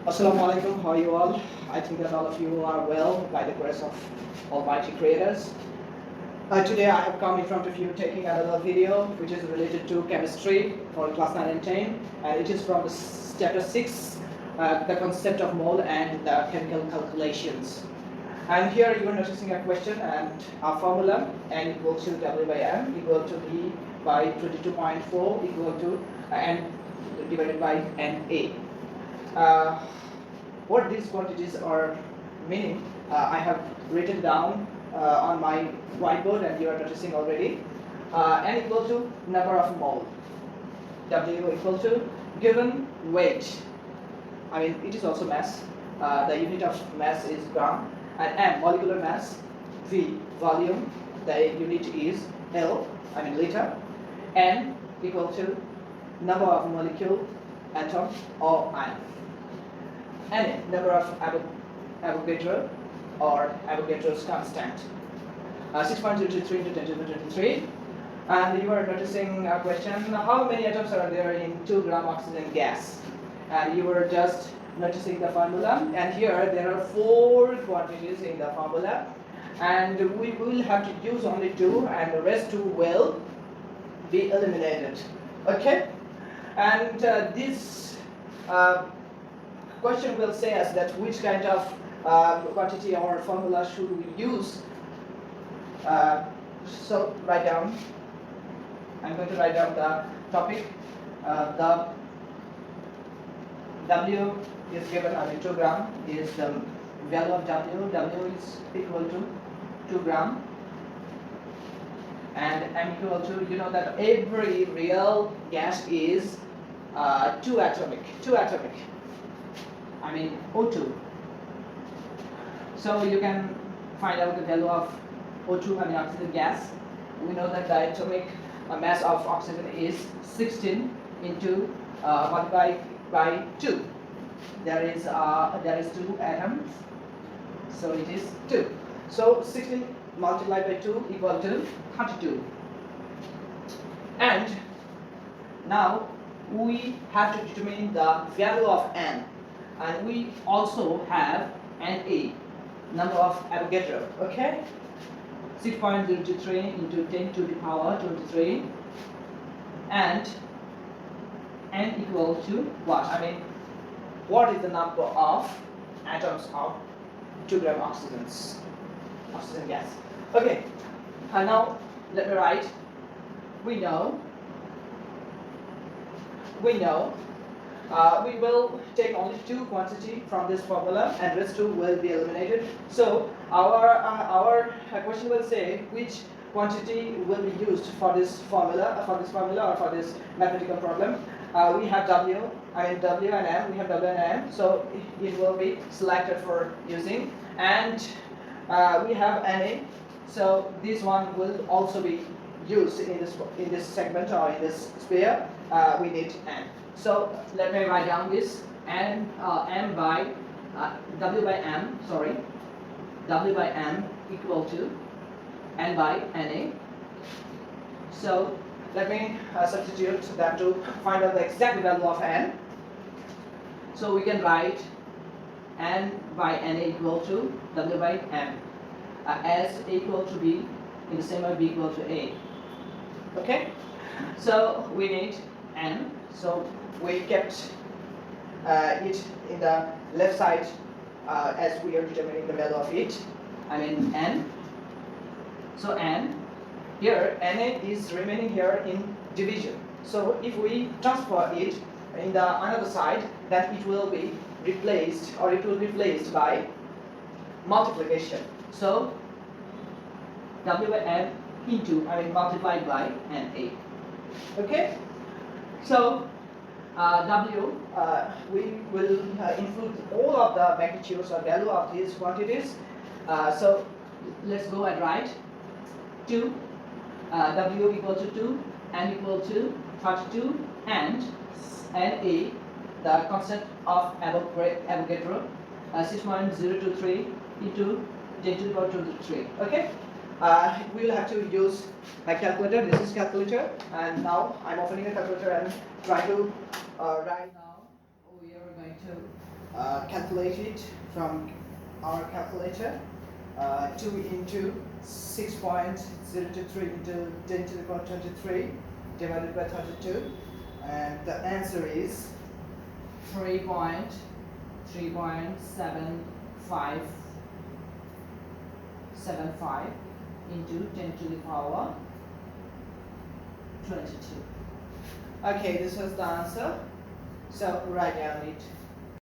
Assalamu alaikum, how are you all? I think that all of you are well by the grace of Almighty Creators. Today I have come in front of you taking another video which is related to chemistry for class 9 and 10, and it is from the chapter 6, the concept of mole and the chemical calculations. And here you are noticing a question and a formula: N equal to W by M equal to B by 22.4 equal to N divided by NA. Uh, what these quantities are meaning, I have written down on my whiteboard, and you are noticing already. N equal to number of mole, W equal to given weight, I mean it is also mass, the unit of mass is gram, and M molecular mass, V volume, the unit is L, I mean liter, N equal to number of molecule, atom or ion. Na number of Avogadro or Avogadro's constant. 6.023 into 10 to the 23. And you are noticing a question: how many atoms are there in 2 gram oxygen gas? And you are just noticing the formula, and here there are 4 quantities in the formula, and we will have to use only 2, and the rest 2 will be eliminated. Okay? And this question will say us that which kind of quantity or formula should we use. So write down. I'm going to write down the topic. The W is given, I mean 2 gram is the value of W. W is equal to 2 gram. And M equal to, you know that every real gas is 2 atomic. I mean O2. So you can find out the value of O2, I mean oxygen gas. We know that the atomic mass of oxygen is 16 into multiplied by 2. There is 2 atoms, so it is 2. So 16 multiplied by 2 equal to 32. And now we have to determine the value of N, and we also have Na, number of Avogadro. Okay, 6.023 into 10 to the power 23, and N equal to what? I mean, what is the number of atoms of 2 gram oxygen gas? Okay, and now let me write. We know we will take only 2 quantity from this formula, and rest 2 will be eliminated. So our question will say which quantity will be used for this formula or for this mathematical problem. We have W and M. We have W and M, so it will be selected for using. And we have Na, so this one will also be used in this segment or in this sphere. We need N. So let me write down this: M by W by M. Sorry, W by M equal to N by Na. So let me substitute that to find out the exact value of N. So we can write N by Na equal to W by M, as A equal to B, in the same way B equal to A. Okay, so we need N. So we kept it in the left side as we are determining the value of it. I mean N. So N, here Na is remaining here in division. So if we transfer it in the another side, then it will be replaced, or it will be replaced by multiplication. So W by M into, I mean multiplied by Na. Okay. So W, we will include all of the magnitudes or value of these quantities. So let's go and write 2, W equal to 2, N equal to 32, and Na, the constant of Avogadro, 6.023 into 10 to the power 23. Okay. We will have to use my calculator. This is calculator, and now I'm opening a calculator and try to write. Now we are going to calculate it from our calculator. 2 into 6.023 into 10 to the power 23 divided by 32, and the answer is 3.75 into 10 to the power 22. Okay, this was the answer. So write down it.